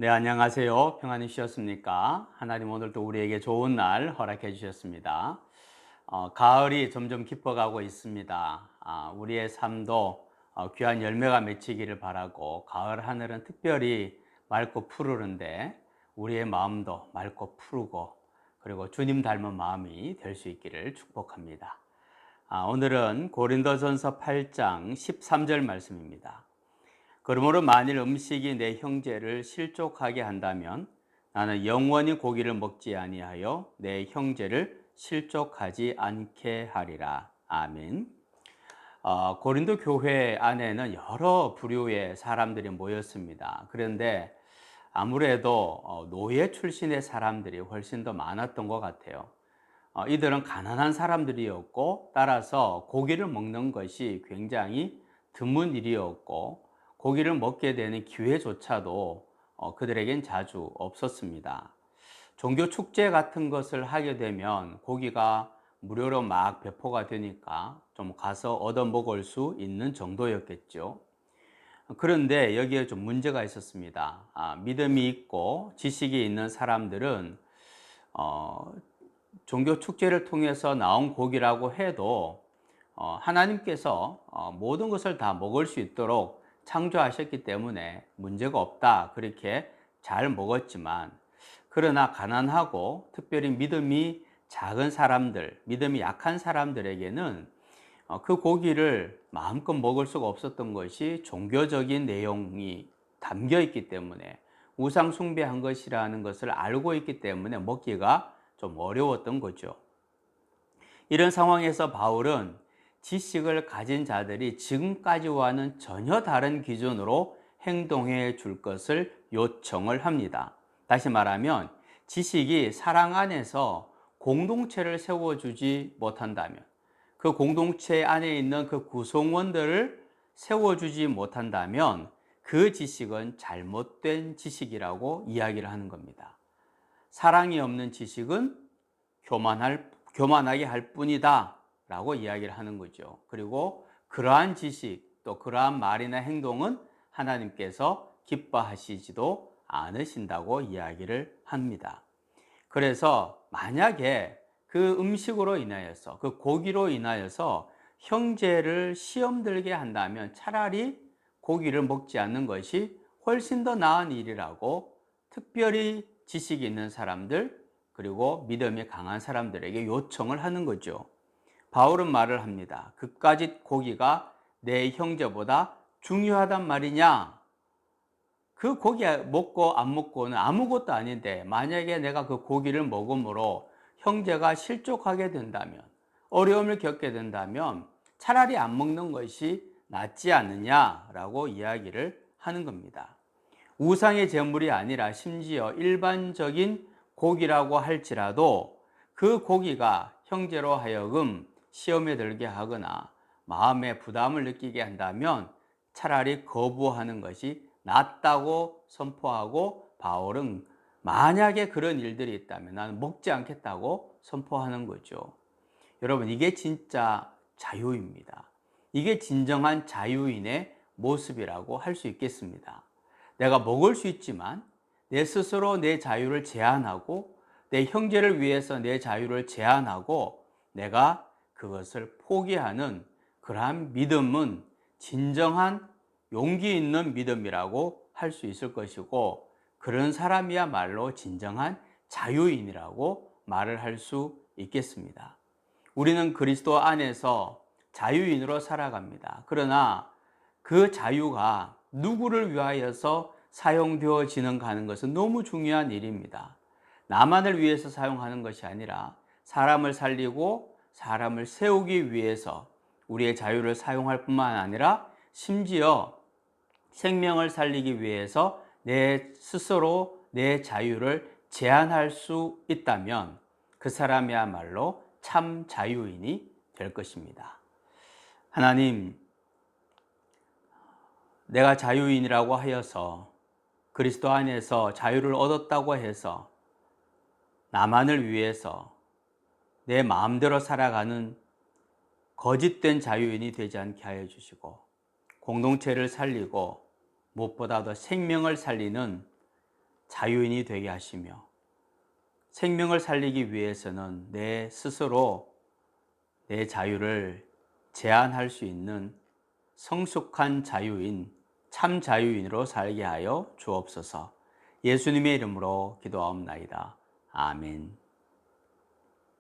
네, 안녕하세요. 평안히 쉬었습니까? 하나님 오늘도 우리에게 좋은 날 허락해 주셨습니다. 가을이 점점 깊어가고 있습니다. 우리의 삶도 귀한 열매가 맺히기를 바라고 가을 하늘은 특별히 맑고 푸르른데 우리의 마음도 맑고 푸르고 그리고 주님 닮은 마음이 될 수 있기를 축복합니다. 오늘은 고린도전서 8장 13절 말씀입니다. 그러므로 만일 음식이 내 형제를 실족하게 한다면 나는 영원히 고기를 먹지 아니하여 내 형제를 실족하지 않게 하리라. 아멘. 고린도 교회 안에는 여러 부류의 사람들이 모였습니다. 그런데 아무래도 노예 출신의 사람들이 훨씬 더 많았던 것 같아요. 이들은 가난한 사람들이었고 따라서 고기를 먹는 것이 굉장히 드문 일이었고 고기를 먹게 되는 기회조차도 그들에겐 자주 없었습니다. 종교 축제 같은 것을 하게 되면 고기가 무료로 막 배포가 되니까 좀 가서 얻어 먹을 수 있는 정도였겠죠. 그런데 여기에 좀 문제가 있었습니다. 믿음이 있고 지식이 있는 사람들은 어, 종교 축제를 통해서 나온 고기라고 해도 하나님께서 모든 것을 다 먹을 수 있도록 창조하셨기 때문에 문제가 없다 그렇게 잘 먹었지만, 그러나 가난하고 특별히 믿음이 작은 사람들, 믿음이 약한 사람들에게는 그 고기를 마음껏 먹을 수가 없었던 것이 종교적인 내용이 담겨 있기 때문에, 우상 숭배한 것이라는 것을 알고 있기 때문에 먹기가 좀 어려웠던 거죠. 이런 상황에서 바울은 지식을 가진 자들이 지금까지와는 전혀 다른 기준으로 행동해 줄 것을 요청을 합니다. 다시 말하면 지식이 사랑 안에서 공동체를 세워주지 못한다면, 그 공동체 안에 있는 그 구성원들을 세워주지 못한다면 그 지식은 잘못된 지식이라고 이야기를 하는 겁니다. 사랑이 없는 지식은 교만하게 할 뿐이다 라고 이야기를 하는 거죠. 그리고 그러한 지식, 또 그러한 말이나 행동은 하나님께서 기뻐하시지도 않으신다고 이야기를 합니다. 그래서 만약에 그 음식으로 인하여서, 그 고기로 인하여서 형제를 시험 들게 한다면 차라리 고기를 먹지 않는 것이 훨씬 더 나은 일이라고, 특별히 지식이 있는 사람들 그리고 믿음이 강한 사람들에게 요청을 하는 거죠. 바울은 말을 합니다. 그까짓 고기가 내 형제보다 중요하단 말이냐? 그 고기 먹고 안 먹고는 아무것도 아닌데, 만약에 내가 그 고기를 먹음으로 형제가 실족하게 된다면, 어려움을 겪게 된다면 차라리 안 먹는 것이 낫지 않느냐라고 이야기를 하는 겁니다. 우상의 제물이 아니라 심지어 일반적인 고기라고 할지라도 그 고기가 형제로 하여금 시험에 들게 하거나 마음에 부담을 느끼게 한다면 차라리 거부하는 것이 낫다고 선포하고, 바울은 만약에 그런 일들이 있다면 나는 먹지 않겠다고 선포하는 거죠. 여러분, 이게 진짜 자유입니다. 이게 진정한 자유인의 모습이라고 할 수 있겠습니다. 내가 먹을 수 있지만 내 스스로 내 자유를 제한하고, 내 형제를 위해서 내 자유를 제한하고 내가 그것을 포기하는 그러한 믿음은 진정한 용기 있는 믿음이라고 할 수 있을 것이고, 그런 사람이야말로 진정한 자유인이라고 말을 할 수 있겠습니다. 우리는 그리스도 안에서 자유인으로 살아갑니다. 그러나 그 자유가 누구를 위하여서 사용되어지는 가는 것은 너무 중요한 일입니다. 나만을 위해서 사용하는 것이 아니라 사람을 살리고 사람을 세우기 위해서 우리의 자유를 사용할 뿐만 아니라, 심지어 생명을 살리기 위해서 내 스스로 내 자유를 제한할 수 있다면 그 사람이야말로 참 자유인이 될 것입니다. 하나님, 내가 자유인이라고 하여서, 그리스도 안에서 자유를 얻었다고 해서 나만을 위해서 내 마음대로 살아가는 거짓된 자유인이 되지 않게 하여 주시고, 공동체를 살리고 무엇보다도 생명을 살리는 자유인이 되게 하시며 생명을 살리기 위해서는 내 스스로 내 자유를 제한할 수 있는 성숙한 자유인, 참 자유인으로 살게 하여 주옵소서. 예수님의 이름으로 기도하옵나이다. 아멘.